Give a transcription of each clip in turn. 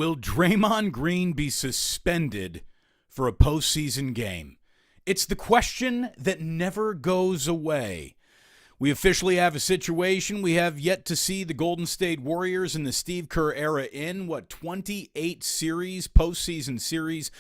Will Draymond Green be suspended for a postseason game? It's the question that never goes away. We officially have a situation. We have yet to see the Golden State Warriors in the Steve Kerr era in, 28 series, postseason series.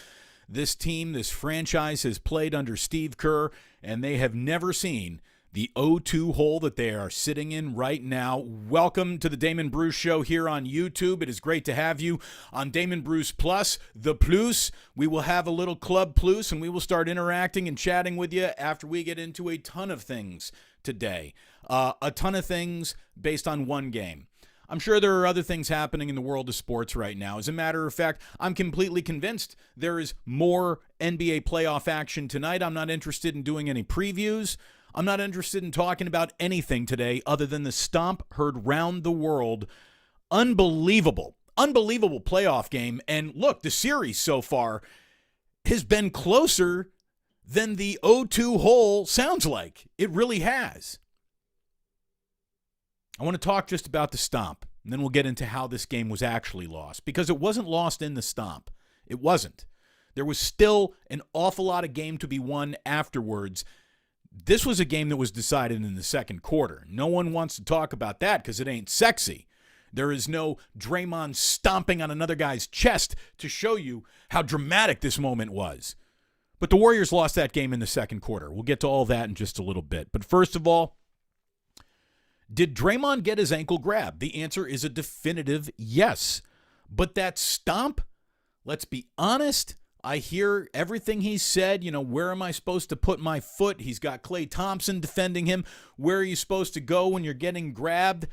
This team, this franchise has played under Steve Kerr, and they have never seen the 0-2 hole that they are sitting in right now. Welcome to the Damon Bruce Show here on YouTube. It is great to have you on Damon Bruce Plus, the Plus. We will have a little Club Plus, and we will start interacting and chatting with you after we get into a ton of things today. A ton of things based on one game. I'm sure there are other things happening in the world of sports right now. As a matter of fact, I'm completely convinced there is more NBA playoff action tonight. I'm not interested in doing any previews. I'm not interested in talking about anything today other than the Stomp heard round the world. Unbelievable playoff game. And look, the series so far has been closer than the 0-2 hole sounds like. It really has. I want to talk just about the Stomp, and then we'll get into how this game was actually lost, because it wasn't lost in the Stomp. It wasn't. There was still an awful lot of game to be won afterwards. This was a game that was decided in the second quarter. No one wants to talk about that because it ain't sexy. There is no Draymond stomping on another guy's chest to show you how dramatic this moment was. But the Warriors lost that game in the second quarter. We'll get to all that in just a little bit. But first of all, did Draymond get his ankle grabbed? The answer is a definitive yes. But that stomp, let's be honest, I hear everything he said. Where am I supposed to put my foot? He's got Klay Thompson defending him. Where are you supposed to go when you're getting grabbed?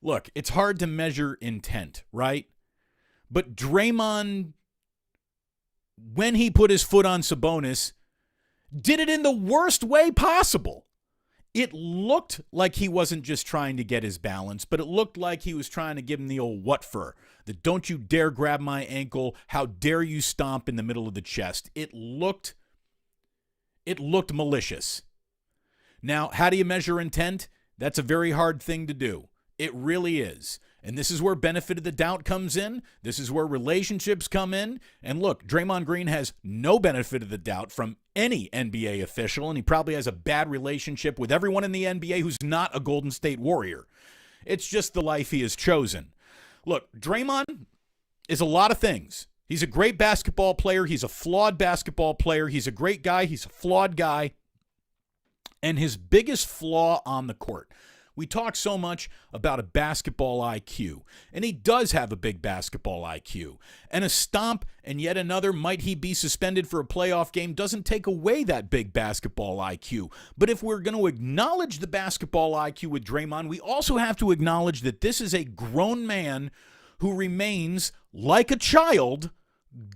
Look, it's hard to measure intent, right? But Draymond, when he put his foot on Sabonis, did it in the worst way possible. It looked like he wasn't just trying to get his balance, but it looked like he was trying to give him the old what for. The don't you dare grab my ankle, how dare you stomp in the middle of the chest. It looked malicious. Now, how do you measure intent? That's a very hard thing to do. It really is. And this is where benefit of the doubt comes in. This is where relationships come in. And look, Draymond Green has no benefit of the doubt from any NBA official, and he probably has a bad relationship with everyone in the NBA who's not a Golden State Warrior. It's just the life he has chosen. Look, Draymond is a lot of things. He's a great basketball player. He's a flawed basketball player. He's a great guy. He's a flawed guy. And his biggest flaw on the court, we talk so much about a basketball IQ, and he does have a big basketball IQ. And a stomp and yet another might he be suspended for a playoff game doesn't take away that big basketball IQ. But if we're going to acknowledge the basketball IQ with Draymond, we also have to acknowledge that this is a grown man who remains like a child,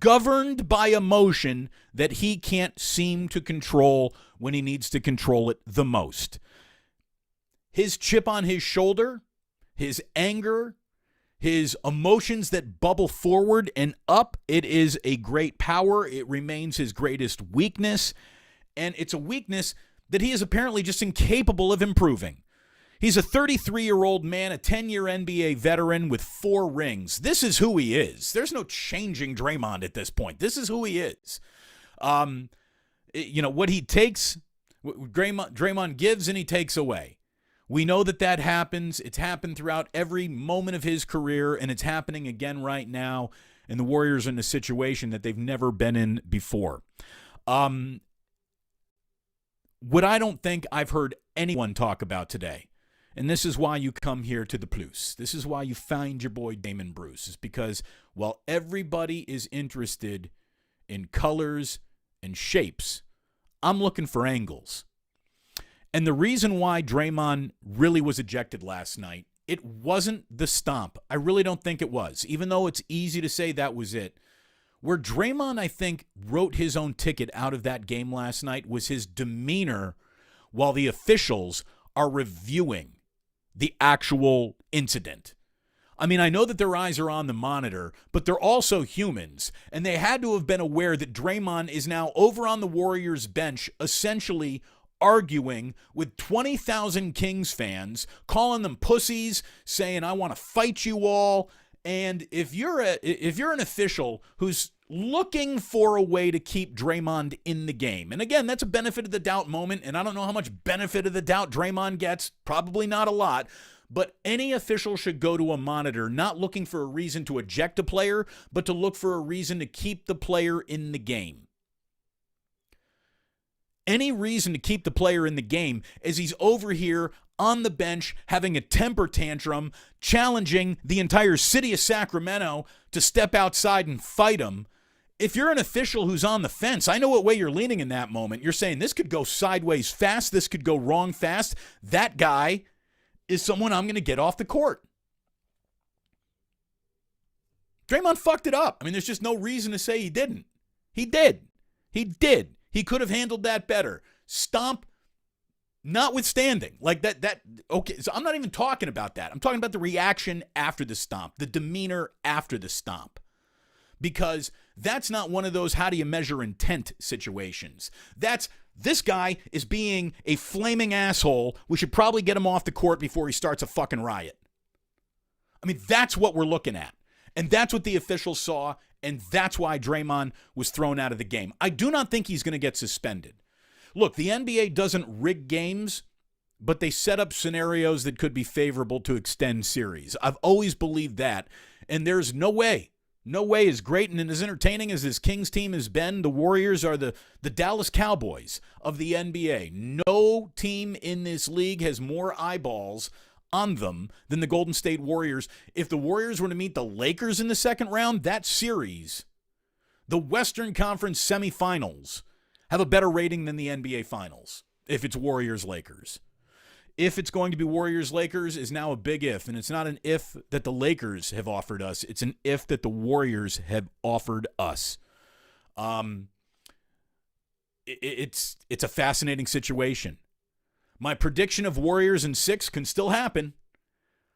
governed by emotion that he can't seem to control when he needs to control it the most. His chip on his shoulder, his anger, his emotions that bubble forward and up, it is a great power. It remains his greatest weakness, and it's a weakness that he is apparently just incapable of improving. He's a 33-year-old man, a 10-year NBA veteran with 4 rings. This is who he is. There's no changing Draymond at this point. This is who he is. What he takes, Draymond gives and he takes away. We know that happens. It's happened throughout every moment of his career, and it's happening again right now, and the Warriors are in a situation that they've never been in before. What I don't think I've heard anyone talk about today, and this is why you come here to the Plus, this is why you find your boy Damon Bruce, is because while everybody is interested in colors and shapes, I'm looking for angles. And the reason why Draymond really was ejected last night, it wasn't the stomp. I really don't think it was, even though it's easy to say that was it. Where Draymond, I think, wrote his own ticket out of that game last night was his demeanor while the officials are reviewing the actual incident. I mean, I know that their eyes are on the monitor, but they're also humans, and they had to have been aware that Draymond is now over on the Warriors bench, essentially arguing with 20,000 Kings fans, calling them pussies, saying, I want to fight you all. And if you're an official who's looking for a way to keep Draymond in the game, and again, that's a benefit of the doubt moment, and I don't know how much benefit of the doubt Draymond gets, probably not a lot, but any official should go to a monitor not looking for a reason to eject a player, but to look for a reason to keep the player in the game. Any reason to keep the player in the game as he's over here on the bench having a temper tantrum, challenging the entire city of Sacramento to step outside and fight him. If you're an official who's on the fence, I know what way you're leaning in that moment. You're saying this could go sideways fast, this could go wrong fast. That guy is someone I'm going to get off the court. Draymond fucked it up. I mean, there's just no reason to say he didn't. He did. He did. He could have handled that better. Stomp, notwithstanding. Like that, okay, so I'm not even talking about that. I'm talking about the reaction after the stomp, the demeanor after the stomp. Because that's not one of those how do you measure intent situations. That's this guy is being a flaming asshole. We should probably get him off the court before he starts a fucking riot. I mean, that's what we're looking at. And that's what the officials saw, and that's why Draymond was thrown out of the game. I do not think he's going to get suspended. Look, the NBA doesn't rig games, but they set up scenarios that could be favorable to extend series. I've always believed that, and there's no way as great and as entertaining as this Kings team has been, the Warriors are the Dallas Cowboys of the NBA. No team in this league has more eyeballs on them than the Golden State Warriors. If the Warriors were to meet the Lakers in the second round, that series, the Western Conference semifinals, have a better rating than the NBA Finals if it's Warriors-Lakers. If it's going to be Warriors-Lakers is now a big if, and it's not an if that the Lakers have offered us. It's an if that the Warriors have offered us. It's a fascinating situation. My prediction of Warriors in 6 can still happen.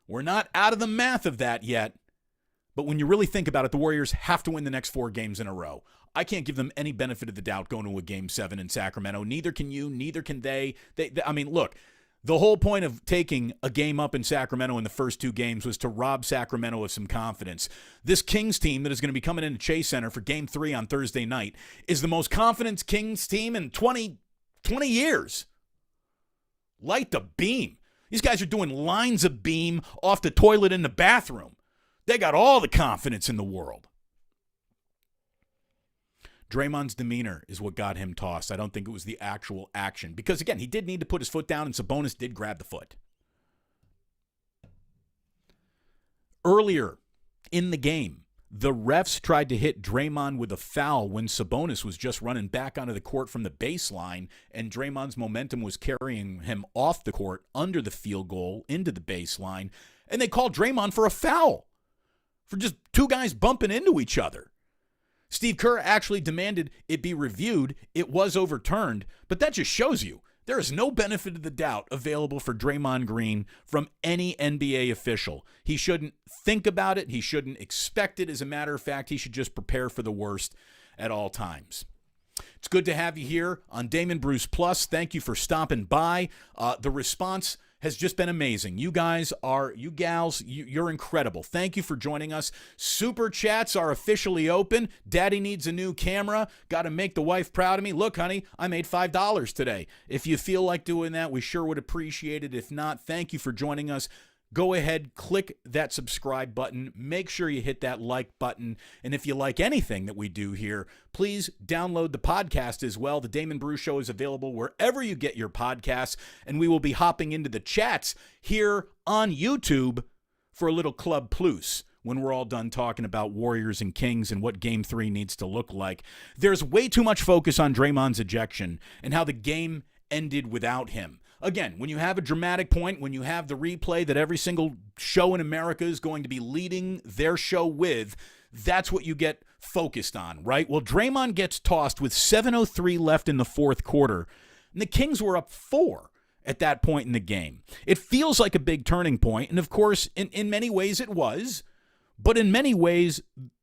We're not out of the math of that yet. But when you really think about it, the Warriors have to win the next 4 games in a row. I can't give them any benefit of the doubt going to a Game 7 in Sacramento. Neither can you. Neither can they. I mean, look, the whole point of taking a game up in Sacramento in the first 2 games was to rob Sacramento of some confidence. This Kings team that is going to be coming into Chase Center for Game 3 on Thursday night is the most confident Kings team in 20 years. Light the beam. These guys are doing lines of beam off the toilet in the bathroom. They got all the confidence in the world. Draymond's demeanor is what got him tossed. I don't think it was the actual action. Because, again, he did need to put his foot down, and Sabonis did grab the foot. Earlier in the game, the refs tried to hit Draymond with a foul when Sabonis was just running back onto the court from the baseline, and Draymond's momentum was carrying him off the court under the field goal into the baseline, and they called Draymond for a foul for just 2 guys bumping into each other. Steve Kerr actually demanded it be reviewed. It was overturned, but that just shows you there is no benefit of the doubt available for Draymond Green from any NBA official. He shouldn't think about it. He shouldn't expect it. As a matter of fact, he should just prepare for the worst at all times. It's good to have you here on Damon Bruce Plus. Thank you for stopping by. The response has just been amazing. You guys are, you gals, you're incredible. Thank you for joining us. Super chats are officially open. Daddy needs a new camera. Got to make the wife proud of me. Look, honey, I made $5 today. If you feel like doing that, we sure would appreciate it. If not, thank you for joining us. Go ahead, click that subscribe button. Make sure you hit that like button. And if you like anything that we do here, please download the podcast as well. The Damon Bruce Show is available wherever you get your podcasts. And we will be hopping into the chats here on YouTube for a little Club Plus when we're all done talking about Warriors and Kings and what Game 3 needs to look like. There's way too much focus on Draymond's ejection and how the game ended without him. Again, when you have a dramatic point, when you have the replay that every single show in America is going to be leading their show with, that's what you get focused on, right? Well, Draymond gets tossed with 7:03 left in the fourth quarter, and the Kings were up 4 at that point in the game. It feels like a big turning point, and of course, in many ways it was, but in many ways,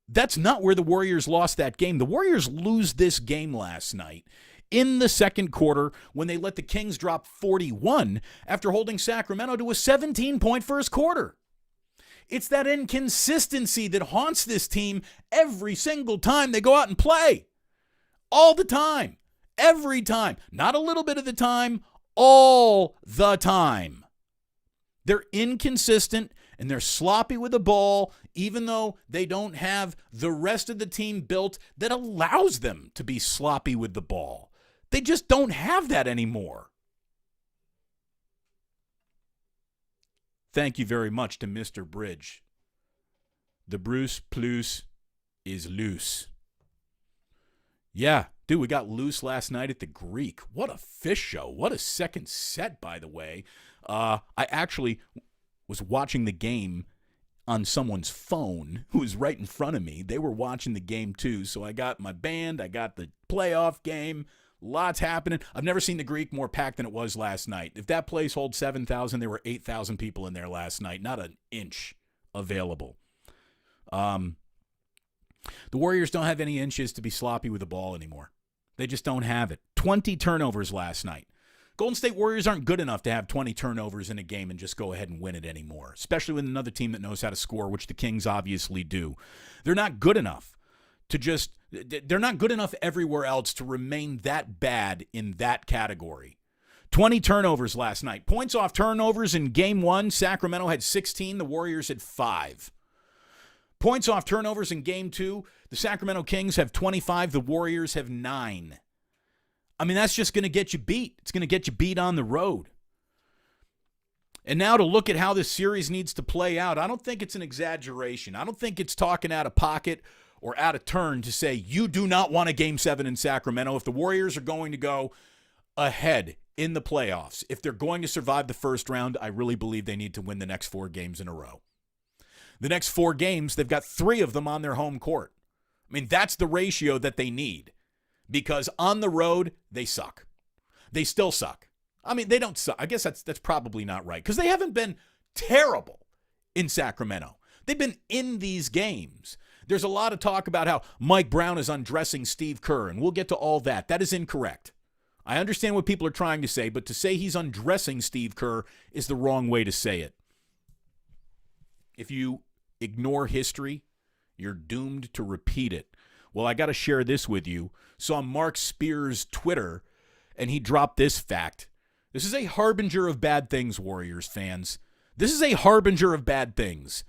that's not where the Warriors lost that game. The Warriors lose this game last night in the second quarter when they let the Kings drop 41 after holding Sacramento to a 17-point first quarter. It's that inconsistency that haunts this team every single time they go out and play. All the time. Every time. Not a little bit of the time. All the time. They're inconsistent and they're sloppy with the ball, even though they don't have the rest of the team built that allows them to be sloppy with the ball. They just don't have that anymore. Thank you very much to Mr. Bridge. The Bruce Plus is loose. Yeah, dude, we got loose last night at the Greek. What a fish show. What a second set, by the way. I actually was watching the game on someone's phone who was right in front of me. They were watching the game too, so I got my band, I got the playoff game. Lots happening. I've never seen the Greek more packed than it was last night. If that place holds 7,000, there were 8,000 people in there last night. Not an inch available. The Warriors don't have any inches to be sloppy with the ball anymore. They just don't have it. 20 turnovers last night. Golden State Warriors aren't good enough to have 20 turnovers in a game and just go ahead and win it anymore, especially with another team that knows how to score, which the Kings obviously do. They're not good enough they're not good enough everywhere else to remain that bad in that category. 20 turnovers last night. Points off turnovers in game 1, Sacramento had 16, the Warriors had 5. Points off turnovers in game 2, the Sacramento Kings have 25, the Warriors have 9. I mean, that's just going to get you beat. It's going to get you beat on the road. And now to look at how this series needs to play out, I don't think it's an exaggeration. I don't think it's talking out of pocket or out of turn to say you do not want a Game 7 in Sacramento. If the Warriors are going to go ahead in the playoffs, if they're going to survive the first round, I really believe they need to win the next 4 games in a row. The next 4 games, they've got 3 of them on their home court. I mean, that's the ratio that they need because on the road, they suck. They still suck. I mean, they don't suck. I guess that's probably not right because they haven't been terrible in Sacramento. They've been in these games. There's a lot of talk about how Mike Brown is undressing Steve Kerr, and we'll get to all that. That is incorrect. I understand what people are trying to say, but to say he's undressing Steve Kerr is the wrong way to say it. If you ignore history, you're doomed to repeat it. Well, I got to share this with you. Saw Mark Spears' Twitter, and he dropped this fact. This is a harbinger of bad things, Warriors fans. This is a harbinger of bad things.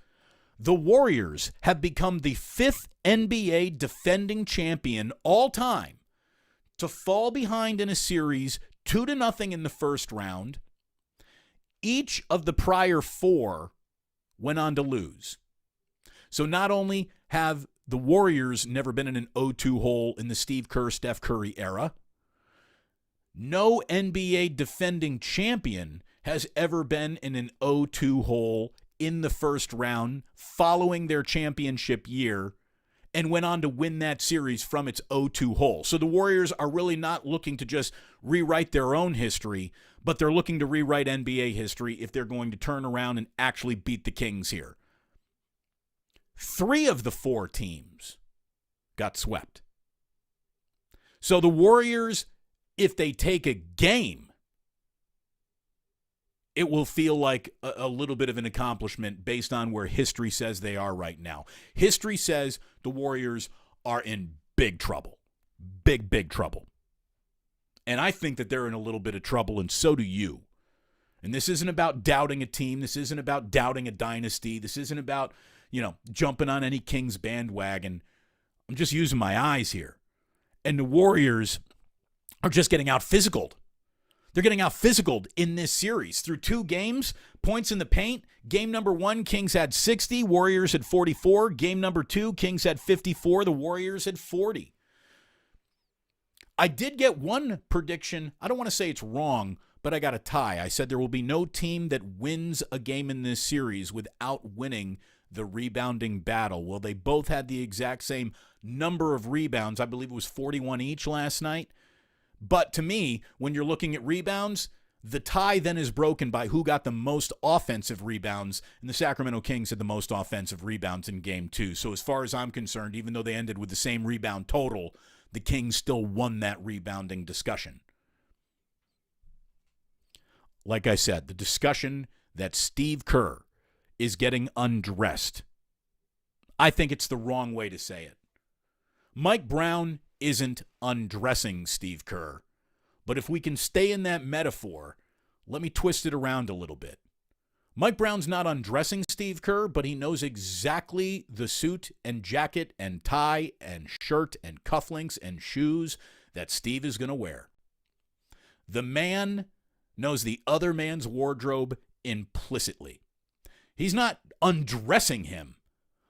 The Warriors have become the 5th NBA defending champion all time to fall behind in a series 2-0 in the first round. Each of the prior 4 went on to lose. So not only have the Warriors never been in an 0-2 hole in the Steve Kerr, Steph Curry era, no NBA defending champion has ever been in an 0-2 hole in the first round following their championship year and went on to win that series from its 0-2 hole. So the Warriors are really not looking to just rewrite their own history, but they're looking to rewrite NBA history if they're going to turn around and actually beat the Kings here. 3 of the 4 teams got swept. So the Warriors, if they take a game, it will feel like a little bit of an accomplishment based on where history says they are right now. History says the Warriors are in big trouble. Big, big trouble. And I think that they're in a little bit of trouble, and so do you. And this isn't about doubting a team. This isn't about doubting a dynasty. This isn't about, jumping on any Kings bandwagon. I'm just using my eyes here. And the Warriors are just getting out-physicaled. They're getting out-physicaled in this series. Through 2 games, points in the paint. Game number 1, Kings had 60, Warriors had 44. Game number 2, Kings had 54, the Warriors had 40. I did get one prediction. I don't want to say it's wrong, but I got a tie. I said there will be no team that wins a game in this series without winning the rebounding battle. Well, they both had the exact same number of rebounds. I believe it was 41 each last night. But to me, when you're looking at rebounds, the tie then is broken by who got the most offensive rebounds, and the Sacramento Kings had the most offensive rebounds in Game 2. So as far as I'm concerned, even though they ended with the same rebound total, the Kings still won that rebounding discussion. Like I said, the discussion that Steve Kerr is getting undressed. I think it's the wrong way to say it. Mike Brown isn't undressing Steve Kerr, but if we can stay in that metaphor, let me twist it around a little bit. Mike Brown's not undressing Steve Kerr, but he knows exactly the suit and jacket and tie and shirt and cufflinks and shoes that Steve is going to wear. The man knows the other man's wardrobe implicitly. He's not undressing him,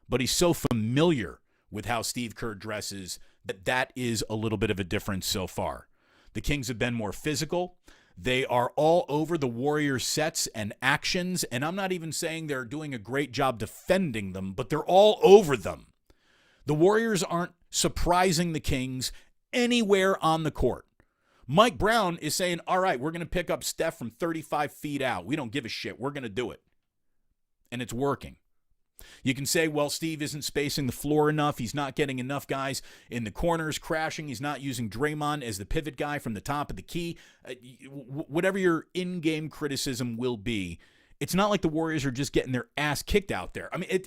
but he's so familiar with how Steve Kerr dresses that is a little bit of a difference so far. The Kings have been more physical. They are all over the Warriors' sets and actions, and I'm not even saying they're doing a great job defending them, but they're all over them. The Warriors aren't surprising the Kings anywhere on the court. Mike Brown is saying, all right, we're going to pick up Steph from 35 feet out. We don't give a shit. We're going to do it. And it's working. You can say, well, Steve isn't spacing the floor enough. He's not getting enough guys in the corners crashing. He's not using Draymond as the pivot guy from the top of the key. Whatever your in-game criticism will be, it's not like the Warriors are just getting their ass kicked out there. I mean,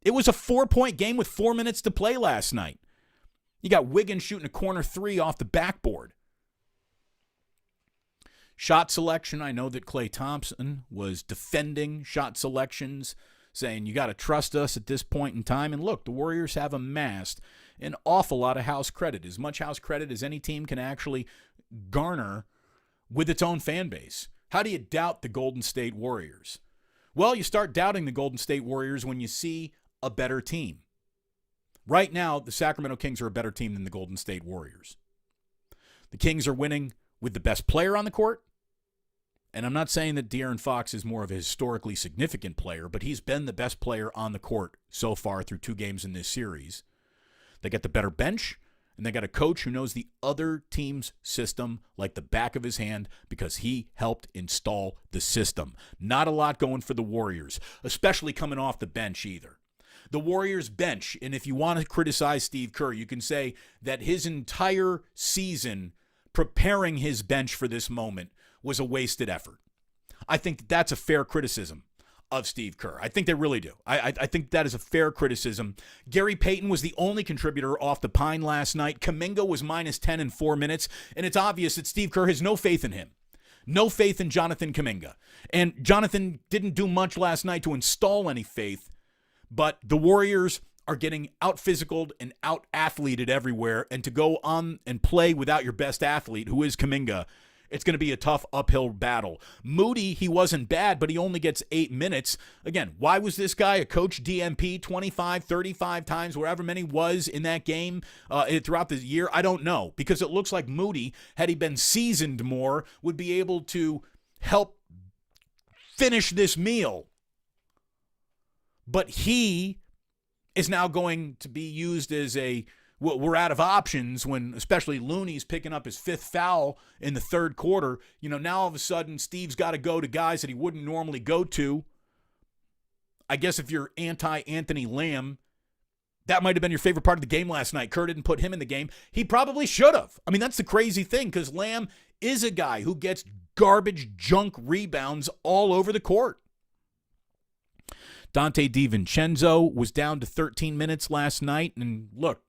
it was a 4-point game with 4 minutes to play last night. You got Wiggins shooting a corner three off the backboard. Shot selection, I know that Klay Thompson was defending shot selections, saying you got to trust us at this point in time. And look, the Warriors have amassed an awful lot of house credit, as much house credit as any team can actually garner with its own fan base. How do you doubt the Golden State Warriors? Well, you start doubting the Golden State Warriors when you see a better team. Right now, the Sacramento Kings are a better team than the Golden State Warriors. The Kings are winning with the best player on the court. And I'm not saying that De'Aaron Fox is more of a historically significant player, but he's been the best player on the court so far through 2 games in this series. They got the better bench, and they got a coach who knows the other team's system like the back of his hand because he helped install the system. Not a lot going for the Warriors, especially coming off the bench either. The Warriors bench, and if you want to criticize Steve Kerr, you can say that his entire season preparing his bench for this moment was a wasted effort. I think that's a fair criticism of Steve Kerr. I think they really do. I think that is a fair criticism. Gary Payton was the only contributor off the pine last night. Kuminga was minus 10 in 4 minutes, and it's obvious that Steve Kerr has no faith in him. No faith in Jonathan Kuminga. And Jonathan didn't do much last night to install any faith, but the Warriors are getting out-physicaled and out-athleted everywhere, and to go on and play without your best athlete, who is Kuminga, it's going to be a tough uphill battle. Moody, he wasn't bad, but he only gets 8 minutes. Again, why was this guy a coach DMP 25, 35 times, wherever many was in that game throughout the year? I don't know, because it looks like Moody, had he been seasoned more, would be able to help finish this meal. But he is now going to be used as we're out of options when especially Looney's picking up his 5th foul in the 3rd quarter. You know, now all of a sudden Steve's got to go to guys that he wouldn't normally go to. I guess if you're anti-Anthony Lamb, that might have been your favorite part of the game last night. Kerr didn't put him in the game. He probably should have. I mean, that's the crazy thing because Lamb is a guy who gets garbage junk rebounds all over the court. Dante DiVincenzo was down to 13 minutes last night. And look,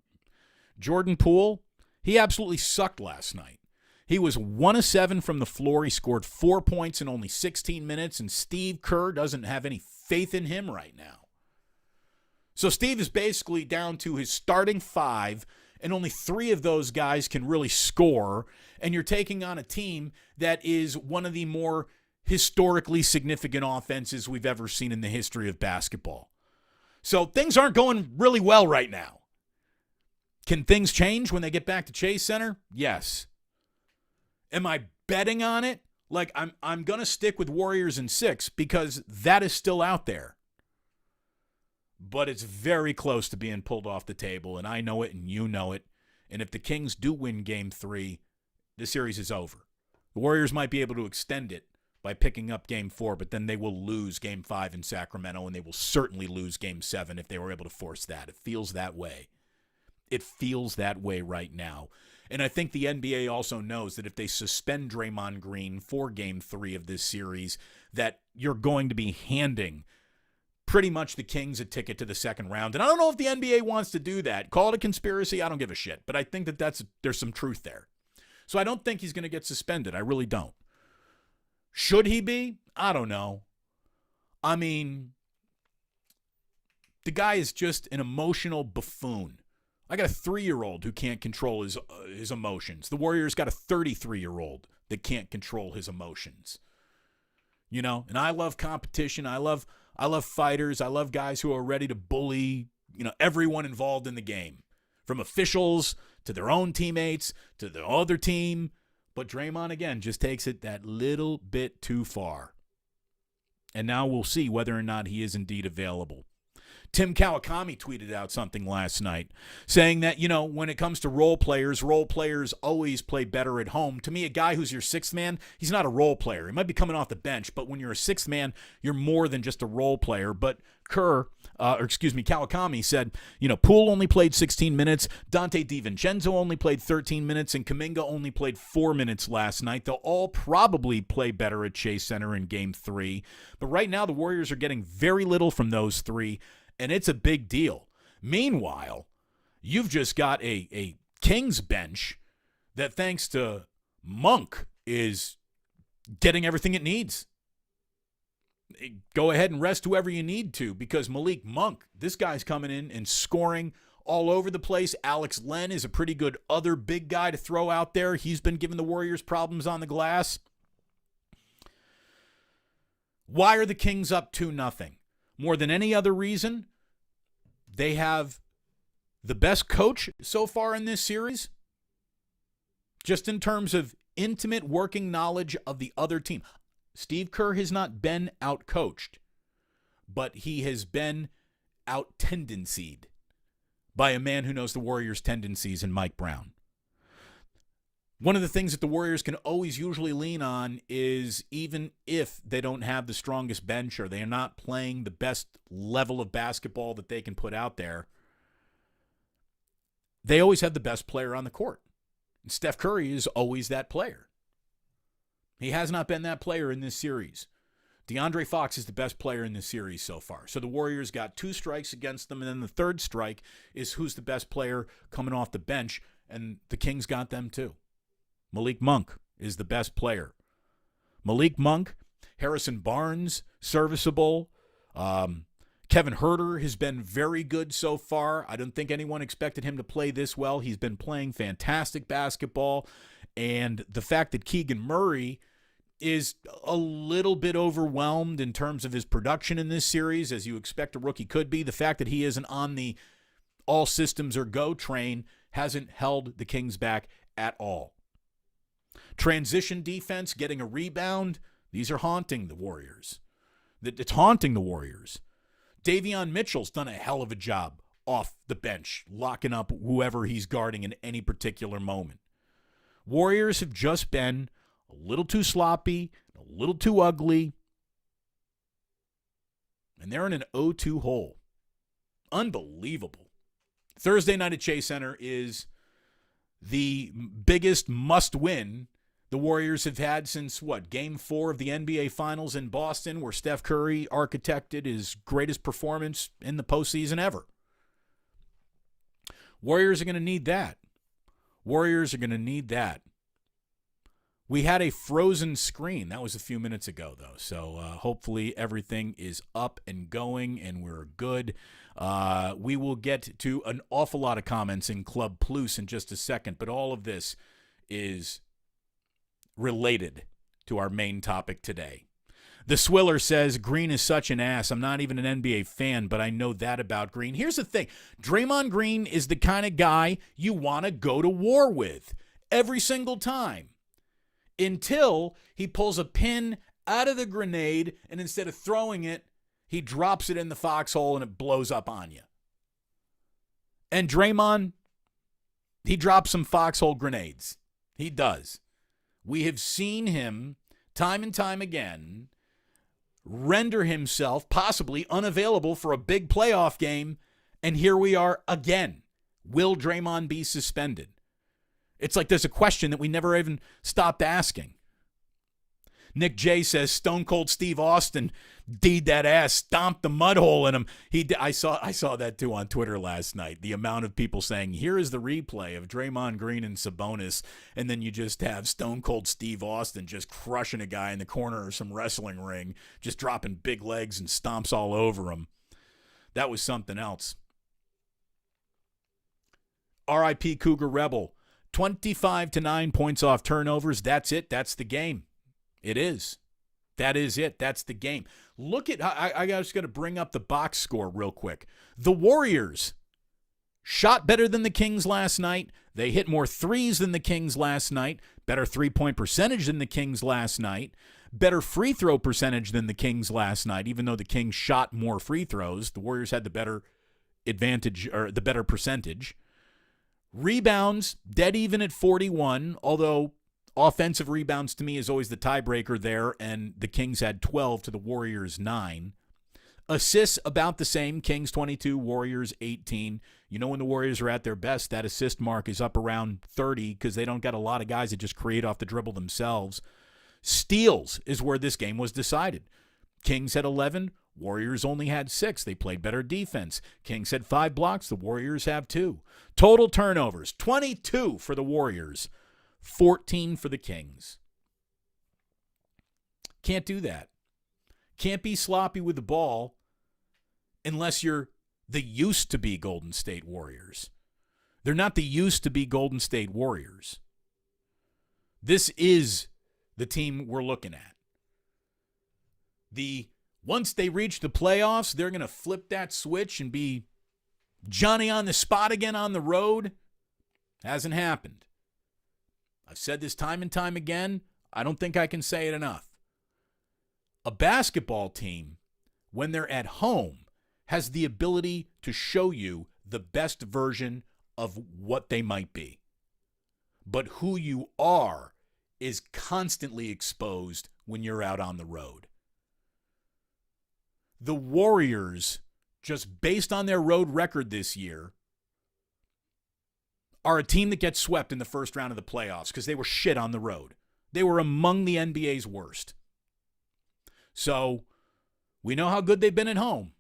Jordan Poole, he absolutely sucked last night. He was 1 of 7 from the floor. He scored 4 points in only 16 minutes, and Steve Kerr doesn't have any faith in him right now. So Steve is basically down to his starting 5, and only 3 of those guys can really score, and you're taking on a team that is one of the more historically significant offenses we've ever seen in the history of basketball. So things aren't going really well right now. Can things change when they get back to Chase Center? Yes. Am I betting on it? Like, I'm going to stick with Warriors in 6 because that is still out there. But it's very close to being pulled off the table, and I know it and you know it. And if the Kings do win Game 3, the series is over. The Warriors might be able to extend it by picking up Game 4, but then they will lose Game 5 in Sacramento, and they will certainly lose Game 7 if they were able to force that. It feels that way. It feels that way right now. And I think the NBA also knows that if they suspend Draymond Green for Game 3 of this series, that you're going to be handing pretty much the Kings a ticket to the second round. And I don't know if the NBA wants to do that. Call it a conspiracy. I don't give a shit. But I think there's some truth there. So I don't think he's going to get suspended. I really don't. Should he be? I don't know. I mean, the guy is just an emotional buffoon. I got a 3-year-old who can't control his emotions. The Warriors got a 33-year-old that can't control his emotions. You know, and I love competition. I love fighters. I love guys who are ready to bully, everyone involved in the game, from officials to their own teammates to the other team. But Draymond, again, just takes it that little bit too far. And now we'll see whether or not he is indeed available. Tim Kawakami tweeted out something last night saying that, when it comes to role players always play better at home. To me, a guy who's your sixth man, he's not a role player. He might be coming off the bench, but when you're a sixth man, you're more than just a role player. But Kawakami said, Poole only played 16 minutes, Dante DiVincenzo only played 13 minutes, and Kuminga only played 4 minutes last night. They'll all probably play better at Chase Center in Game 3. But right now, the Warriors are getting very little from those three, and it's a big deal. Meanwhile, you've just got a Kings bench that, thanks to Monk, is getting everything it needs. Go ahead and rest whoever you need to, because Malik Monk, this guy's coming in and scoring all over the place. Alex Len is a pretty good other big guy to throw out there. He's been giving the Warriors problems on the glass. Why are the Kings up 2-0? More than any other reason, they have the best coach so far in this series, just in terms of intimate working knowledge of the other team. Steve Kerr has not been out-coached, but he has been out-tendencied by a man who knows the Warriors' tendencies in Mike Brown. One of the things that the Warriors can always usually lean on is, even if they don't have the strongest bench or they are not playing the best level of basketball that they can put out there, they always have the best player on the court. And Steph Curry is always that player. He has not been that player in this series. DeAndre Fox is the best player in this series so far. So the Warriors got 2 strikes against them, and then the third strike is who's the best player coming off the bench, and the Kings got them too. Malik Monk is the best player. Malik Monk, Harrison Barnes, serviceable. Kevin Huerter has been very good so far. I don't think anyone expected him to play this well. He's been playing fantastic basketball. And the fact that Keegan Murray is a little bit overwhelmed in terms of his production in this series, as you expect a rookie could be, the fact that he isn't on the all systems are go train hasn't held the Kings back at all. Transition defense, getting a rebound, these are haunting the Warriors. It's haunting the Warriors. Davion Mitchell's done a hell of a job off the bench, locking up whoever he's guarding in any particular moment. Warriors have just been a little too sloppy, a little too ugly, and they're in an 0-2 hole. Unbelievable. Thursday night at Chase Center is the biggest must-win the Warriors have had since, Game 4 of the NBA Finals in Boston, where Steph Curry architected his greatest performance in the postseason ever. Warriors are going to need that. Warriors are going to need that. We had a frozen screen. That was a few minutes ago, though. So hopefully everything is up and going and we're good. We will get to an awful lot of comments in Club Plus in just a second, but all of this is related to our main topic today. The Swiller says, Green is such an ass. I'm not even an NBA fan, but I know that about Green. Here's the thing. Draymond Green is the kind of guy you want to go to war with every single time, until he pulls a pin out of the grenade and instead of throwing it, he drops it in the foxhole and it blows up on you. And Draymond, he drops some foxhole grenades. He does. We have seen him time and time again render himself possibly unavailable for a big playoff game, and here we are again. Will Draymond be suspended? It's like there's a question that we never even stopped asking. Nick J says Stone Cold Steve Austin D'd that ass, stomped the mud hole in him. I saw that too on Twitter last night. The amount of people saying, here is the replay of Draymond Green and Sabonis, and then you just have Stone Cold Steve Austin just crushing a guy in the corner of some wrestling ring, just dropping big legs and stomps all over him. That was something else. R.I.P. Cougar Rebel. 25 to 9 points off turnovers. That's it. That's the game. It is. That is it. That's the game. Look at, I just got to bring up the box score real quick. The Warriors shot better than the Kings last night. They hit more threes than the Kings last night. Better three-point percentage than the Kings last night. Better free throw percentage than the Kings last night. Even though the Kings shot more free throws, the Warriors had the better advantage, or the better percentage. Rebounds, dead even at 41, although offensive rebounds to me is always the tiebreaker there, and the Kings had 12 to the Warriors 9. Assists about the same, Kings 22, Warriors 18. You know when the Warriors are at their best, that assist mark is up around 30 because they don't got a lot of guys that just create off the dribble themselves. Steals is where this game was decided. Kings had 11, Warriors only had 6. They played better defense. Kings had 5 blocks, the Warriors have 2. Total turnovers, 22 for the Warriors, 14 for the Kings. Can't do that. Can't be sloppy with the ball unless you're the used-to-be Golden State Warriors. They're not the used-to-be Golden State Warriors. This is the team we're looking at. Once they reach the playoffs, they're going to flip that switch and be Johnny on the spot again on the road. Hasn't happened. I've said this time and time again. I don't think I can say it enough. A basketball team, when they're at home, has the ability to show you the best version of what they might be. But who you are is constantly exposed when you're out on the road. The Warriors, just based on their road record this year, are a team that gets swept in the first round of the playoffs because they were shit on the road. They were among the NBA's worst. So we know how good they've been at home,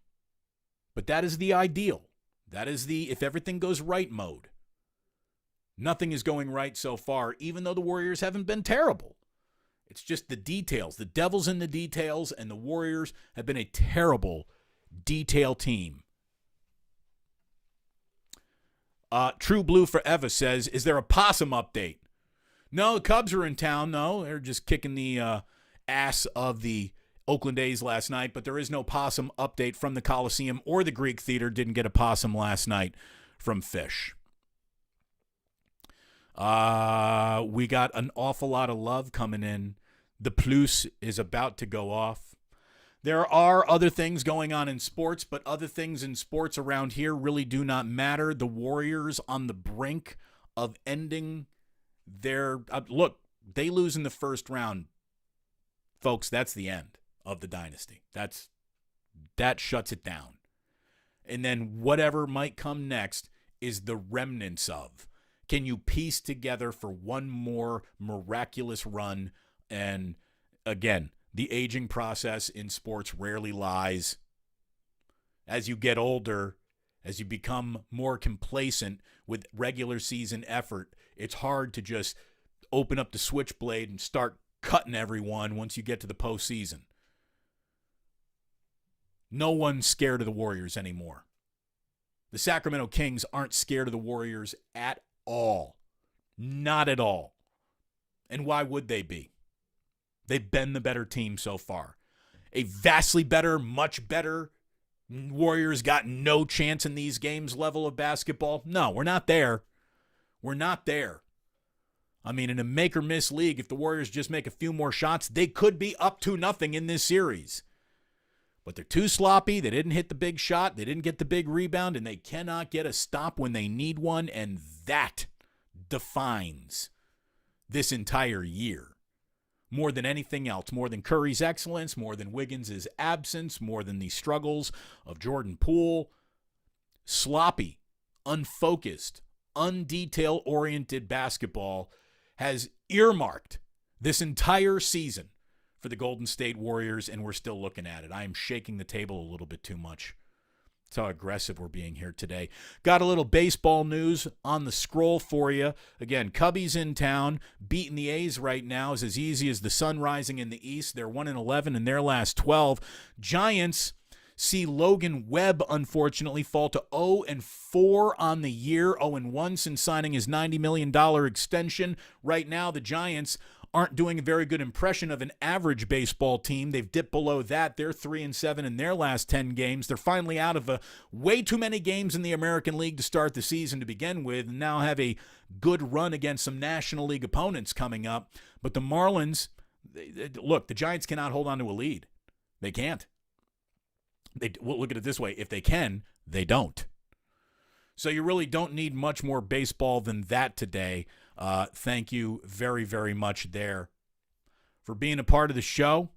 but that is the ideal. That is the if everything goes right mode. Nothing is going right so far, even though the Warriors haven't been terrible. It's just the details. The devil's in the details, and the Warriors have been a terrible detail team. True Blue Forever says, is there a possum update? No, the Cubs are in town. No, they're just kicking the ass of the Oakland A's last night, but there is no possum update from the Coliseum or the Greek Theater. Didn't get a possum last night from Fish. We got an awful lot of love coming in. The Plus is about to go off. There are other things going on in sports, but other things in sports around here really do not matter. The Warriors on the brink of ending their look, they lose in the first round. Folks, that's the end of the dynasty. That shuts it down. And then whatever might come next is the remnants of. Can you piece together for one more miraculous run? And again, the aging process in sports rarely lies. As you get older, as you become more complacent with regular season effort, it's hard to just open up the switchblade and start cutting everyone once you get to the postseason. No one's scared of the Warriors anymore. The Sacramento Kings aren't scared of the Warriors at all. Not at all. And why would they be? They've been the better team so far. A vastly better, much better Warriors got no chance in these games level of basketball. No, we're not there. We're not there. I mean, in a make or miss league, if the Warriors just make a few more shots, they could be up 2-0 in this series. But they're too sloppy. They didn't hit the big shot. They didn't get the big rebound, and they cannot get a stop when they need one, and that defines this entire year. More than anything else, more than Curry's excellence, more than Wiggins' absence, more than the struggles of Jordan Poole. Sloppy, unfocused, undetail-oriented basketball has earmarked this entire season for the Golden State Warriors, and we're still looking at it. I am shaking the table a little bit too much. That's how aggressive we're being here today. Got a little baseball news on the scroll for you. Again, Cubbies in town. Beating the A's right now is as easy as the sun rising in the east. They're 1-11 in their last 12. Giants see Logan Webb, unfortunately, fall to 0-4 on the year, 0-1 since signing his $90 million extension. Right now, the Giants aren't doing a very good impression of an average baseball team. They've dipped below that. They're 3-7 in their last 10 games. They're finally out of way too many games in the American League to start the season to begin with, and now have a good run against some National League opponents coming up. But the Marlins, look, the Giants cannot hold on to a lead. They can't. We'll look at it this way. If they can, they don't. So you really don't need much more baseball than that today. Thank you very, very much there for being a part of the show.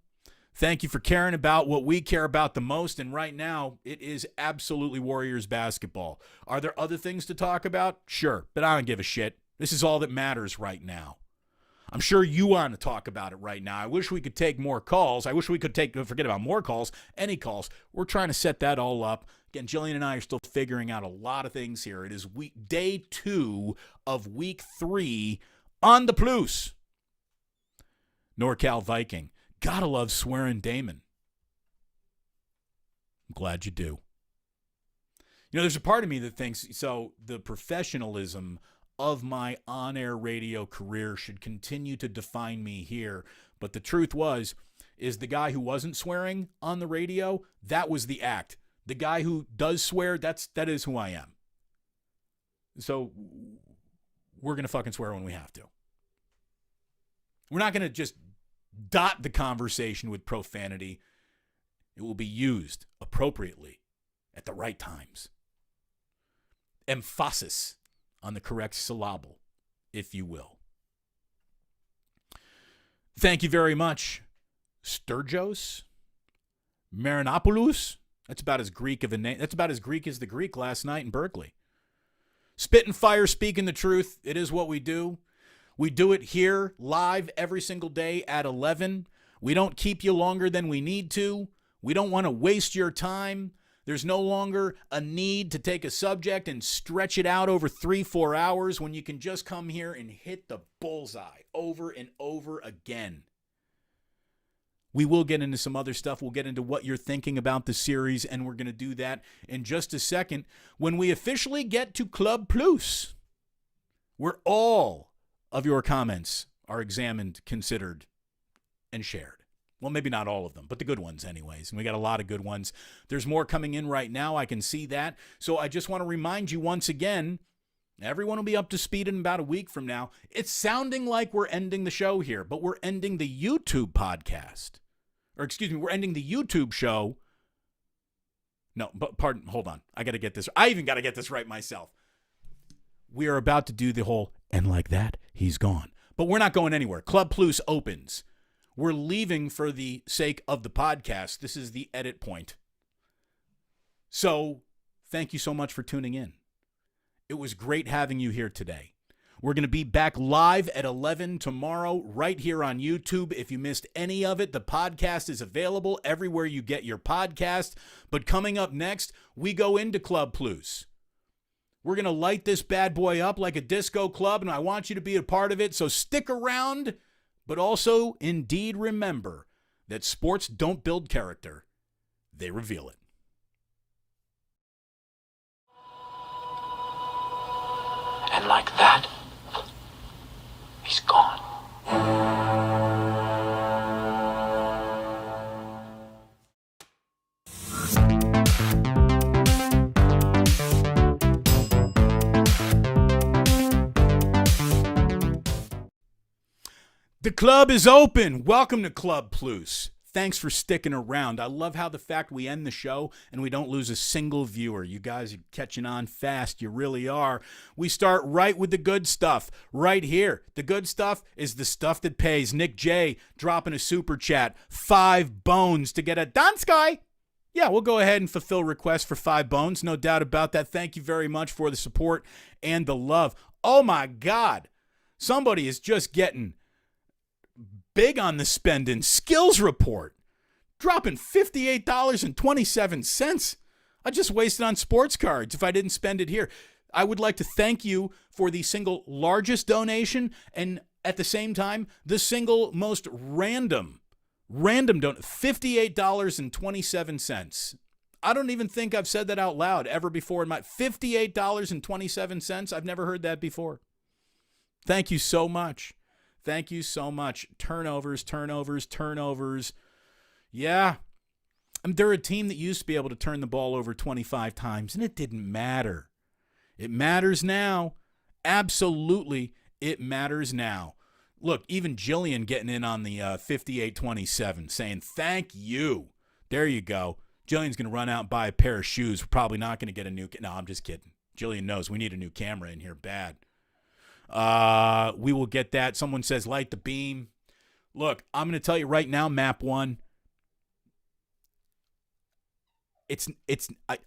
Thank you for caring about what we care about the most. And right now, it is absolutely Warriors basketball. Are there other things to talk about? Sure, but I don't give a shit. This is all that matters right now. I'm sure you want to talk about it right now. I wish we could take more calls. I wish we could forget about more calls, any calls. We're trying to set that all up. Again, Jillian and I are still figuring out a lot of things here. It is day 2 of week 3 on the Plus. NorCal Viking. Gotta love swearing Damon. I'm glad you do. You know, there's a part of me that thinks, so the professionalism of my on-air radio career should continue to define me here. But the truth is the guy who wasn't swearing on the radio, that was the act. The guy who does swear, that is who I am. So we're going to fucking swear when we have to. We're not going to just dot the conversation with profanity. It will be used appropriately at the right times. Emphasis on the correct syllable, if you will. Thank you very much, Sturgos Marinopoulos. That's about as Greek of a name. That's about as Greek as the Greek last night in Berkeley. Spit and fire, speaking the truth. It is what we do. We do it here live every single day at 11. We don't keep you longer than we need to. We don't want to waste your time. There's no longer a need to take a subject and stretch it out over 3-4 hours when you can just come here and hit the bullseye over and over again. We will get into some other stuff. We'll get into what you're thinking about the series, and we're going to do that in just a second when we officially get to Club Plus, where all of your comments are examined, considered, and shared. Well, maybe not all of them, but the good ones anyways. And we got a lot of good ones. There's more coming in right now. I can see that. So I just want to remind you once again, everyone will be up to speed in about a week from now. It's sounding like we're ending the show here, but we're ending the YouTube podcast. Or excuse me, we're ending the YouTube show. No, but hold on. I even got to get this right myself. We are about to do the whole, and like that, he's gone. But we're not going anywhere. Club Plus opens. We're leaving for the sake of the podcast. This is the edit point. So, thank you so much for tuning in. It was great having you here today. We're going to be back live at 11 tomorrow right here on YouTube. If you missed any of it, the podcast is available everywhere you get your podcast. But coming up next, we go into Club Plus. We're going to light this bad boy up like a disco club, and I want you to be a part of it. So stick around. But also, indeed, remember that sports don't build character, they reveal it. And like that, he's gone. The club is open. Welcome to Club Plus. Thanks for sticking around. I love how the fact we end the show and we don't lose a single viewer. You guys are catching on fast. You really are. We start right with the good stuff right here. The good stuff is the stuff that pays. Nick J dropping a super chat. 5 bones to get a Donskoy. Yeah, we'll go ahead and fulfill requests for 5 bones. No doubt about that. Thank you very much for the support and the love. Oh my God. Somebody is just getting big on the spending. Skills report. Dropping $58.27. I just wasted on sports cards if I didn't spend it here. I would like to thank you for the single largest donation and at the same time, the single most random donation, $58.27. I don't even think I've said that out loud ever before in my $58.27. I've never heard that before. Thank you so much. Thank you so much. Turnovers. Yeah. They're a team that used to be able to turn the ball over 25 times, and it didn't matter. It matters now. Absolutely, it matters now. Look, even Jillian getting in on the 58-27, saying, thank you. There you go. Jillian's going to run out and buy a pair of shoes. We're probably not going to get a new... No, I'm just kidding. Jillian knows we need a new camera in here bad. We will get that. Someone says, light the beam. Look, I'm going to tell you right now, Map 1,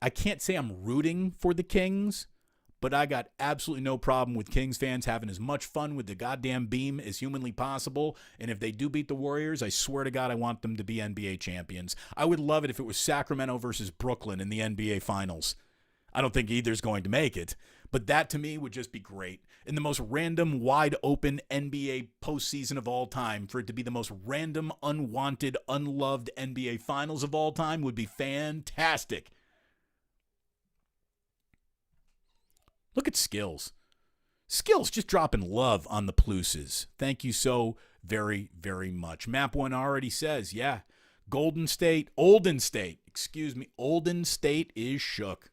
I can't say I'm rooting for the Kings, but I got absolutely no problem with Kings fans having as much fun with the goddamn beam as humanly possible. And if they do beat the Warriors, I swear to God, I want them to be NBA champions. I would love it if it was Sacramento versus Brooklyn in the NBA Finals. I don't think either's going to make it, but that to me would just be great. In the most random, wide-open NBA postseason of all time, for it to be the most random, unwanted, unloved NBA Finals of all time would be fantastic. Look at Skills. Skills just dropping love on the Pluses. Thank you so very, very much. Map 1 already says, yeah, Olden State is shook.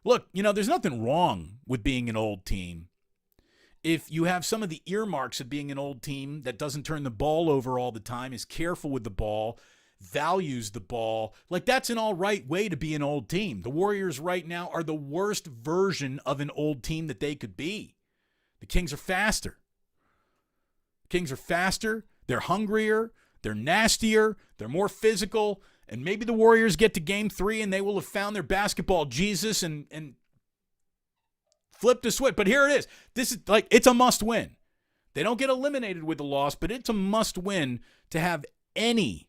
Look, there's nothing wrong with being an old team. If you have some of the earmarks of being an old team that doesn't turn the ball over all the time, is careful with the ball, values the ball, like that's an all right way to be an old team. The Warriors right now are the worst version of an old team that they could be. The Kings are faster. They're hungrier. They're nastier. They're more physical. And maybe the Warriors get to game 3 and they will have found their basketball Jesus and flipped a switch. But here it is. This is like, it's a must win. They don't get eliminated with the loss, but it's a must win to have any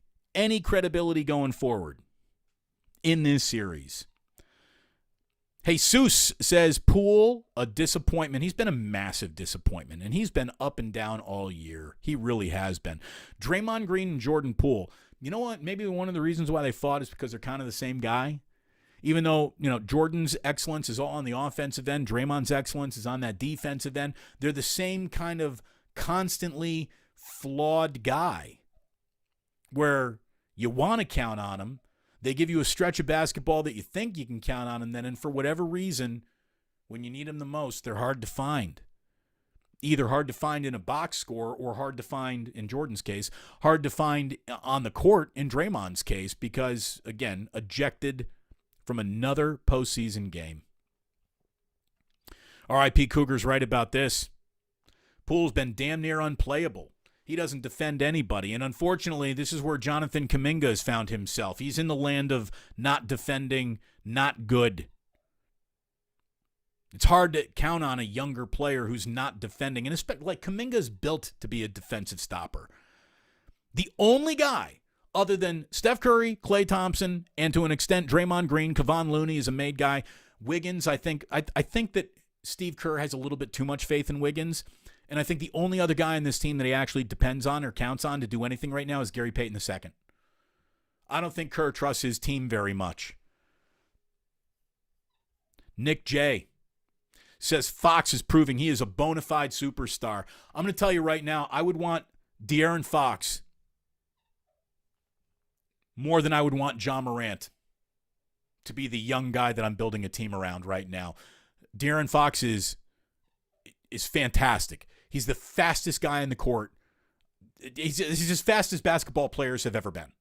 credibility going forward in this series. Jesus says, Poole, a disappointment. He's been a massive disappointment, and he's been up and down all year. He really has been. Draymond Green and Jordan Poole, you know what? Maybe one of the reasons why they fought is because they're kind of the same guy. Even though, Jordan's excellence is all on the offensive end, Draymond's excellence is on that defensive end. They're the same kind of constantly flawed guy where you want to count on him. They give you a stretch of basketball that you think you can count on, and then for whatever reason, when you need them the most, they're hard to find. Either hard to find in a box score or hard to find, in Jordan's case, hard to find on the court in Draymond's case because, again, ejected from another postseason game. R.I.P. Cougar's right about this. Poole's been damn near unplayable. He doesn't defend anybody, and unfortunately, this is where Jonathan Kuminga has found himself. He's in the land of not defending, not good. It's hard to count on a younger player who's not defending, and especially like Kuminga's built to be a defensive stopper. The only guy other than Steph Curry, Klay Thompson, and to an extent Draymond Green, Kevon Looney is a made guy. Wiggins, I think that Steve Kerr has a little bit too much faith in Wiggins. And I think the only other guy on this team that he actually depends on or counts on to do anything right now is Gary Payton II. I don't think Kerr trusts his team very much. Nick J. says Fox is proving he is a bona fide superstar. I'm going to tell you right now, I would want De'Aaron Fox more than I would want John Morant to be the young guy that I'm building a team around right now. De'Aaron Fox is fantastic. He's the fastest guy in the court. He's as fast as basketball players have ever been.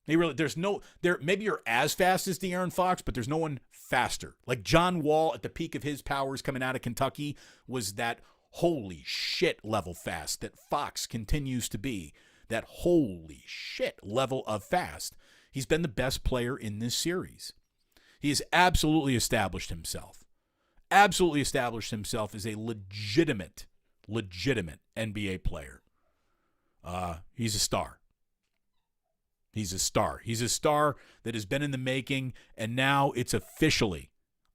Maybe you're as fast as De'Aaron Fox, but there's no one faster. Like John Wall at the peak of his powers coming out of Kentucky was that holy shit level fast that Fox continues to be. That holy shit level of fast. He's been the best player in this series. He has absolutely established himself. Absolutely established himself as a legitimate NBA player. He's a star. He's a star. He's a star that has been in the making, and now it's officially.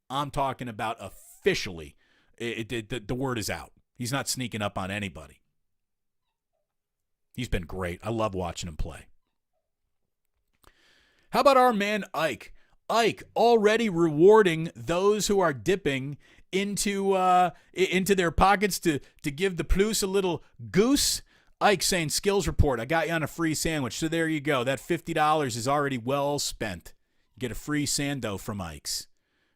I'm talking about officially. The word is out. He's not sneaking up on anybody. He's been great. I love watching him play. How about our man Ike? Ike already rewarding those who are dipping into their pockets to give the Plus a little goose. Ike saying, skills report, I got you on a free sandwich. So there you go. That $50 is already well spent. You get a free sando from Ike's.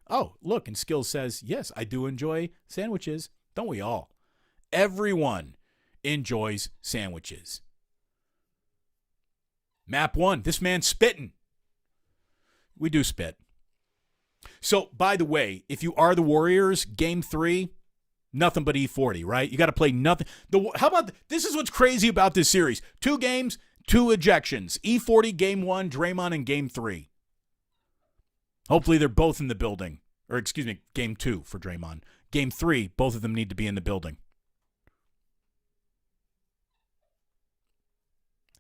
Oh, look, and Skills says, yes, I do enjoy sandwiches. Don't we all? Everyone enjoys sandwiches. Map 1, this man's spitting. We do spit. So, by the way, if you are the Warriors, Game 3, nothing but E40, right? You got to play nothing. How about this? Is what's crazy about this series. 2 games, 2 ejections. E40 Game 1, Draymond in Game 3. Hopefully they're both in the building. Or excuse me, Game 2 for Draymond. Game 3, both of them need to be in the building.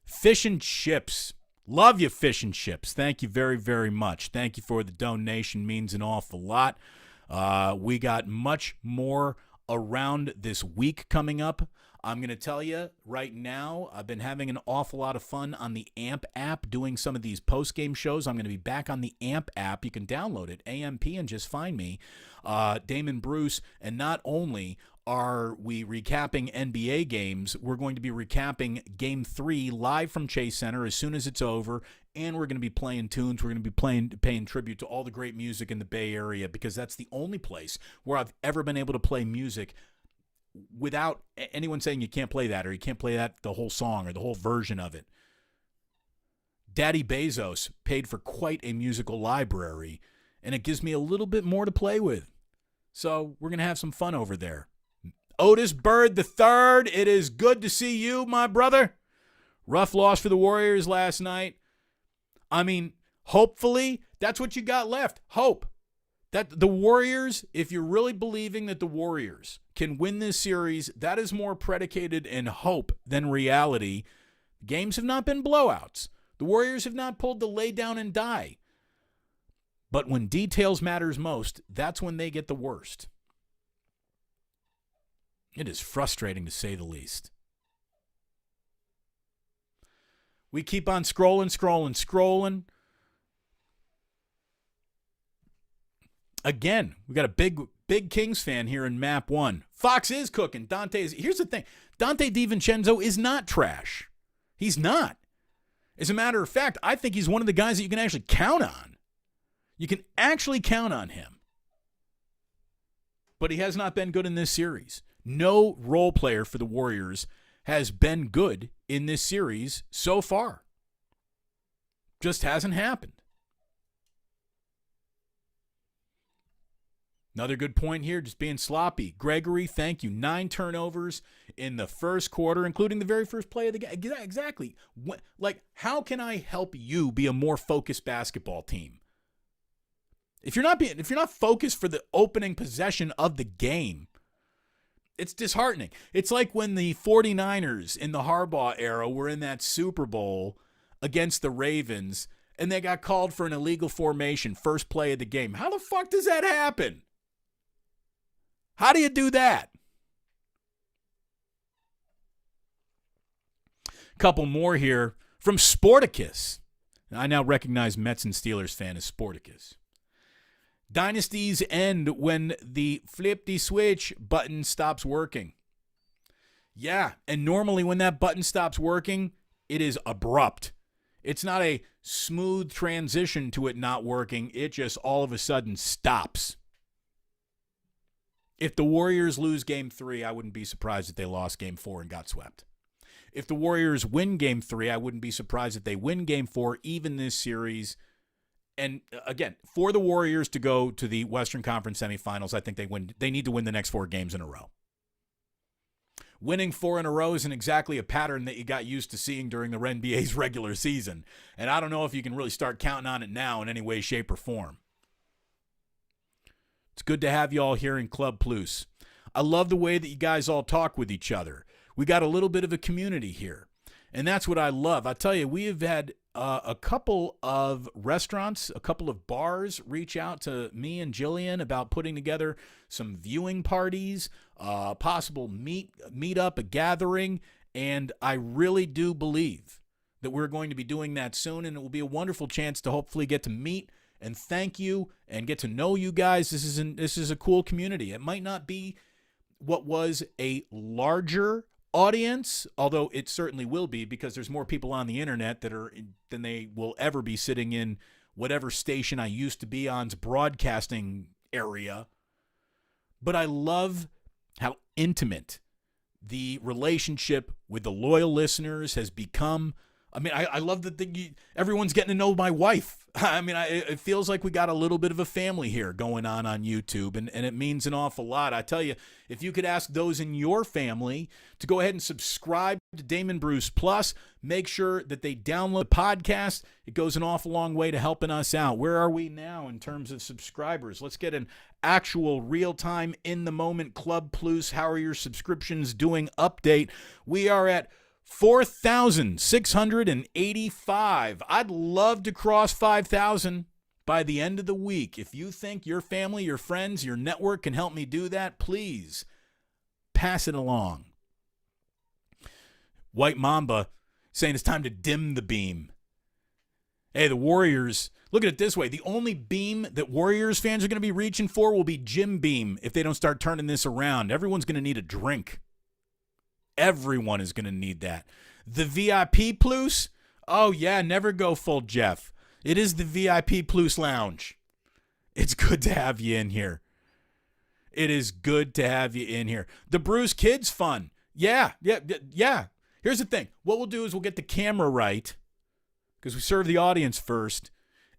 Fish and chips. Love you, fish and chips. Thank you very, very much. Thank you for the donation. Means an awful lot. We got much more around this week coming up. I'm going to tell you right now, I've been having an awful lot of fun on the AMP app doing some of these post-game shows. I'm going to be back on the AMP app. You can download it, AMP, and just find me, Damon Bruce. And not only are we recapping NBA games, we're going to be recapping Game 3 live from Chase Center as soon as it's over, and we're going to be playing tunes. We're going to be paying tribute to all the great music in the Bay Area, because that's the only place where I've ever been able to play music without anyone saying you can't play that or you can't play that the whole song or the whole version of it. Daddy Bezos paid for quite a musical library, and it gives me a little bit more to play with. So we're going to have some fun over there. Otis Bird III, it is good to see you, my brother. Rough loss for the Warriors last night. I mean, hopefully that's what you got left. Hope. That the Warriors, if you're really believing that the Warriors can win this series, that is more predicated in hope than reality. Games have not been blowouts. The Warriors have not pulled the lay down and die. But when details matters most, that's when they get the worst. It is frustrating to say the least. We keep on scrolling. Again, we got a big Kings fan here in Map 1. Fox is cooking. Here's the thing. Dante DiVincenzo is not trash. He's not. As a matter of fact, I think he's one of the guys that you can actually count on. You can actually count on him. But he has not been good in this series. No role player for the Warriors has been good in this series so far. Just hasn't happened. Another good point here, just being sloppy. Gregory, thank you. 9 turnovers in the first quarter, including the very first play of the game. Exactly. How can I help you be a more focused basketball team? If you're not focused for the opening possession of the game, it's disheartening. It's like when the 49ers in the Harbaugh era were in that Super Bowl against the Ravens, and they got called for an illegal formation, first play of the game. How the fuck does that happen? How do you do that? Couple more here from Sporticus. I now recognize Mets and Steelers fan as Sporticus. Dynasties end when the flip the switch button stops working. Yeah, and normally when that button stops working, it is abrupt. It's not a smooth transition to it not working. It just all of a sudden stops. If the Warriors lose Game 3, I wouldn't be surprised if they lost Game 4 and got swept. If the Warriors win Game 3, I wouldn't be surprised if they win Game 4, even this series. And again, for the Warriors to go to the Western Conference semifinals, I think they need to win the next 4 games in a row. Winning 4 in a row isn't exactly a pattern that you got used to seeing during the NBA's regular season. And I don't know if you can really start counting on it now in any way, shape, or form. It's good to have you all here in Club Plus. I love the way that you guys all talk with each other. We got a little bit of a community here. And that's what I love. I tell you, we have had a couple of restaurants, a couple of bars reach out to me and Jillian about putting together some viewing parties, possible meet up, a gathering. And I really do believe that we're going to be doing that soon. And it will be a wonderful chance to hopefully get to meet and thank you and get to know you guys. This is a cool community. It might not be what was a larger audience, although it certainly will be, because there's more people on the internet than they will ever be sitting in whatever station I used to be on's broadcasting area. But I love how intimate the relationship with the loyal listeners has become. I mean, I love that everyone's getting to know my wife. I mean, it feels like we got a little bit of a family here going on YouTube, and it means an awful lot. I tell you, if you could ask those in your family to go ahead and subscribe to Damon Bruce Plus, make sure that they download the podcast. It goes an awful long way to helping us out. Where are we now in terms of subscribers? Let's get an actual real-time, in-the-moment Club Plus, how are your subscriptions doing update. We are at 4,685. I'd love to cross 5,000 by the end of the week. If you think your family, your friends, your network can help me do that, please pass it along. White Mamba saying it's time to dim the beam. Hey, the Warriors, look at it this way. The only beam that Warriors fans are going to be reaching for will be Jim Beam if they don't start turning this around. Everyone's going to need a drink. Everyone is going to need that. The VIP Plus? Oh, yeah, never go full Jeff. It is the VIP Plus Lounge. It's good to have you in here. It is good to have you in here. The Bruce Kids Fun. Yeah. Here's the thing. What we'll do is we'll get the camera right because we serve the audience first.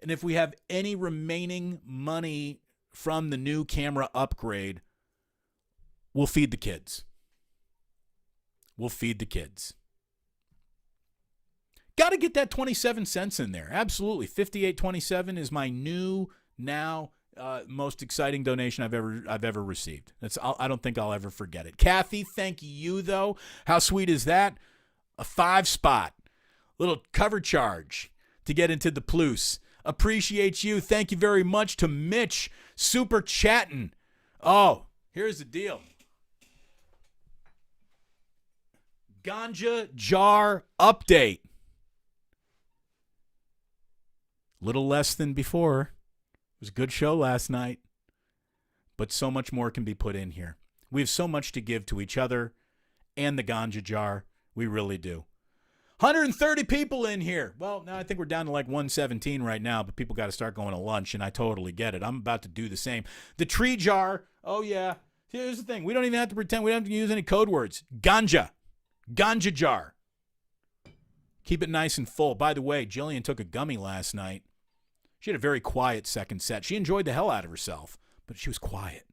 And if we have any remaining money from the new camera upgrade, we'll feed the kids. We'll feed the kids. Got to get that 27 cents in there. Absolutely. 58.27 is my new now most exciting donation I've ever received. I don't think I'll ever forget it. Kathy, thank you though. How sweet is that? A 5-spot. Little cover charge to get into the plus. Appreciate you. Thank you very much to Mitch. Super chatting. Oh, here's the deal. Ganja jar update. Little less than before. It was a good show last night. But so much more can be put in here. We have so much to give to each other and the ganja jar. We really do. 130 people in here. Well, now I think we're down to like 117 right now, but people got to start going to lunch, and I totally get it. I'm about to do the same. The tree jar. Oh, yeah. Here's the thing. We don't even have to pretend. We don't have to use any code words. Ganja. Ganja jar. Keep it nice and full. By the way, Jillian took a gummy last night. She had a very quiet second set. She enjoyed the hell out of herself, but she was quiet.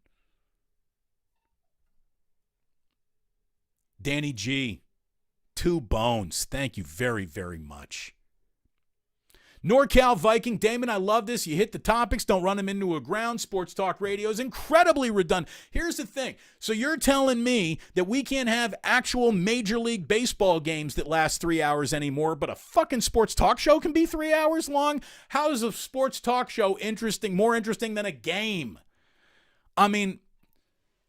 Danny G. 2 bones. Thank you very, very much. NorCal Viking. Damon, I love this. You hit the topics. Don't run them into a ground. Sports Talk Radio is incredibly redundant. Here's the thing. So you're telling me that we can't have actual Major League Baseball games that last 3 hours anymore, but a fucking sports talk show can be 3 hours long? How is a sports talk show more interesting than a game? I mean,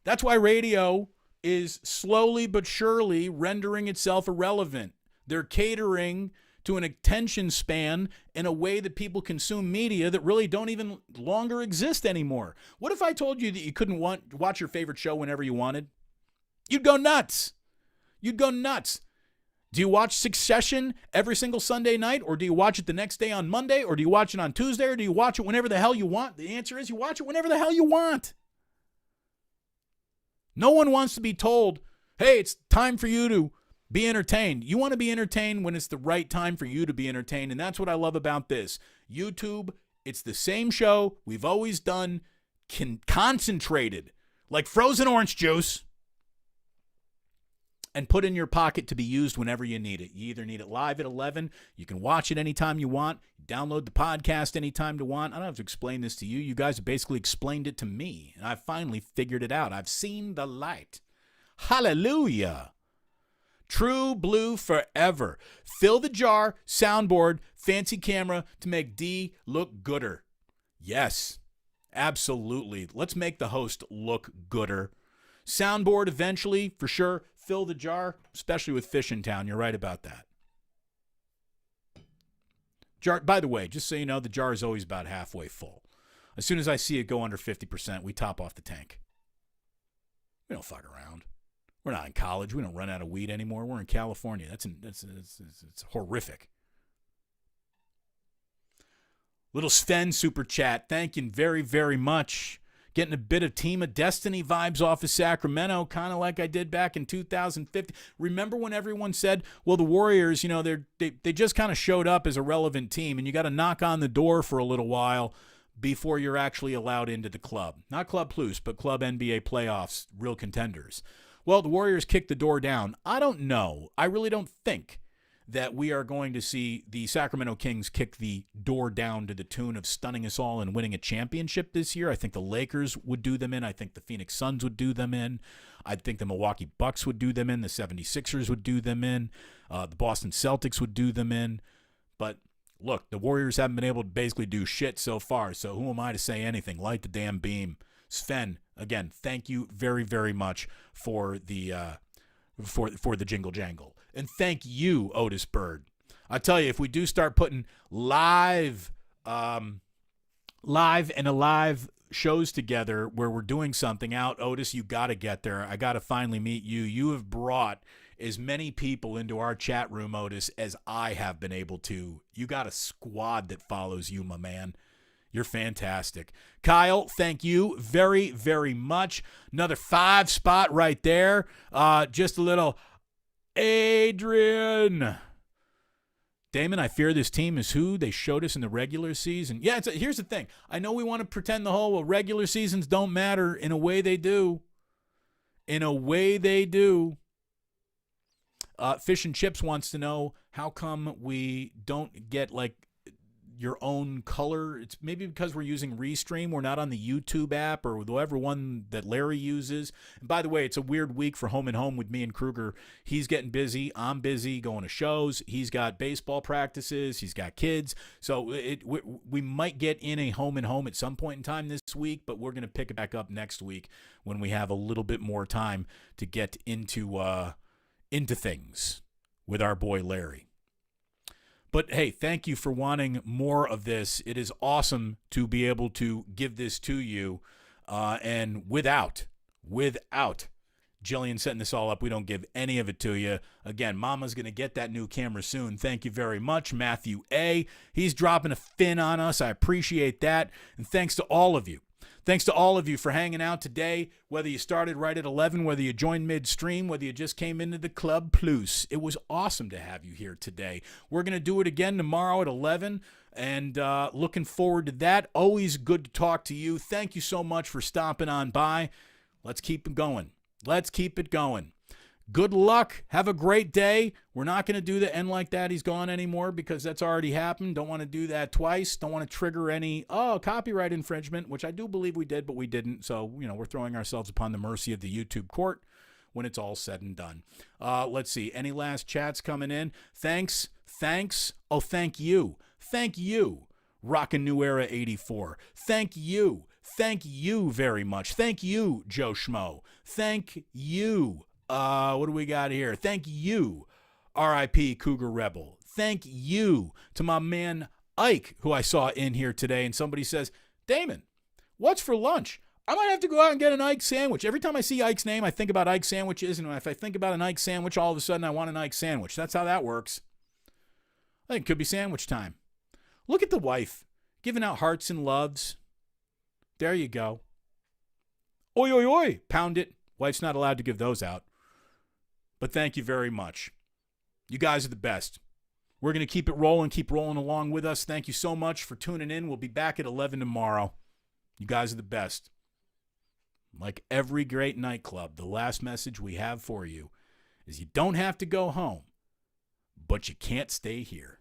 that's why radio is slowly but surely rendering itself irrelevant. They're catering to an attention span in a way that people consume media that really don't even longer exist anymore. What if I told you that you couldn't watch your favorite show whenever you wanted? You'd go nuts. You'd go nuts. Do you watch Succession every single Sunday night, or do you watch it the next day on Monday, or do you watch it on Tuesday, or do you watch it whenever the hell you want? The answer is you watch it whenever the hell you want. No one wants to be told, hey, it's time for you to be entertained. You want to be entertained when it's the right time for you to be entertained, and that's what I love about this. YouTube, it's the same show we've always done, concentrated, like frozen orange juice, and put in your pocket to be used whenever you need it. You either need it live at 11, you can watch it anytime you want, download the podcast anytime you want. I don't have to explain this to you. You guys have basically explained it to me, and I finally figured it out. I've seen the light. Hallelujah. True blue forever. Fill the jar, soundboard, fancy camera to make D look gooder. Yes, absolutely. Let's make the host look gooder. Soundboard eventually, for sure. Fill the jar, especially with Fish in Town. You're right about that. Jar. By the way, just so you know, the jar is always about halfway full. As soon as I see it go under 50%, we top off the tank. We don't fuck around. We're not in college. We don't run out of weed anymore. We're in California. It's horrific. Little Sven super chat. Thank you very, very much. Getting a bit of Team of Destiny vibes off of Sacramento, kind of like I did back in 2015. Remember when everyone said, well, the Warriors, they just kind of showed up as a relevant team, and you got to knock on the door for a little while before you're actually allowed into the club. Not Club Plus, but Club NBA playoffs, real contenders. Well, the Warriors kicked the door down. I don't know. I really don't think that we are going to see the Sacramento Kings kick the door down to the tune of stunning us all and winning a championship this year. I think the Lakers would do them in. I think the Phoenix Suns would do them in. I think the Milwaukee Bucks would do them in. The 76ers would do them in. The Boston Celtics would do them in. But look, the Warriors haven't been able to basically do shit so far, so who am I to say anything? Light the damn beam. Sven, again, thank you very, very much for the for the jingle jangle. And thank you, Otis Bird. I tell you, if we do start putting live and alive shows together where we're doing something out, Otis, you got to get there. I got to finally meet you. You have brought as many people into our chat room, Otis, as I have been able to. You got a squad that follows you, my man. You're fantastic. Kyle, thank you very, very much. Another 5 spot right there. Just a little Adrian. Damon, I fear this team is who they showed us in the regular season. Yeah, here's the thing. I know we want to pretend the whole, regular seasons don't matter. In a way they do. In a way they do. Fish and Chips wants to know, how come we don't get, your own color? It's maybe because we're using Restream. We're not on the YouTube app or whatever one that Larry uses. And by the way, it's a weird week for Home and Home with me and Kruger. He's getting busy. I'm busy going to shows. He's got baseball practices. He's got kids. So we might get in a Home and Home at some point in time this week, but we're going to pick it back up next week when we have a little bit more time to get into things with our boy Larry. But, hey, thank you for wanting more of this. It is awesome to be able to give this to you. And without Jillian setting this all up, we don't give any of it to you. Again, Mama's going to get that new camera soon. Thank you very much. Matthew A., he's dropping a fin on us. I appreciate that. And thanks to all of you. Thanks to all of you for hanging out today, whether you started right at 11, whether you joined midstream, whether you just came into the Club Plus. It was awesome to have you here today. We're going to do it again tomorrow at 11, and looking forward to that. Always good to talk to you. Thank you so much for stopping on by. Let's keep it going. Let's keep it going. Good luck. Have a great day. We're not going to do the end like that, he's gone anymore, because that's already happened. Don't want to do that twice. Don't want to trigger any, copyright infringement, which I do believe we did, but we didn't. So, we're throwing ourselves upon the mercy of the YouTube court when it's all said and done. Let's see. Any last chats coming in? Thanks. Oh, thank you. Thank you, Rockin' New Era 84. Thank you. Thank you very much. Thank you, Joe Schmo. Thank you. What do we got here? Thank you, R.I.P. Cougar Rebel. Thank you to my man Ike, who I saw in here today. And somebody says, Damon, what's for lunch? I might have to go out and get an Ike sandwich. Every time I see Ike's name, I think about Ike sandwiches. And if I think about an Ike sandwich, all of a sudden I want an Ike sandwich. That's how that works. I think it could be sandwich time. Look at the wife giving out hearts and loves. There you go. Oi, oi, oi. Pound it. Wife's not allowed to give those out. But thank you very much. You guys are the best. We're going to keep rolling along with us. Thank you so much for tuning in. We'll be back at 11 tomorrow. You guys are the best. Like every great nightclub, the last message we have for you is you don't have to go home, but you can't stay here.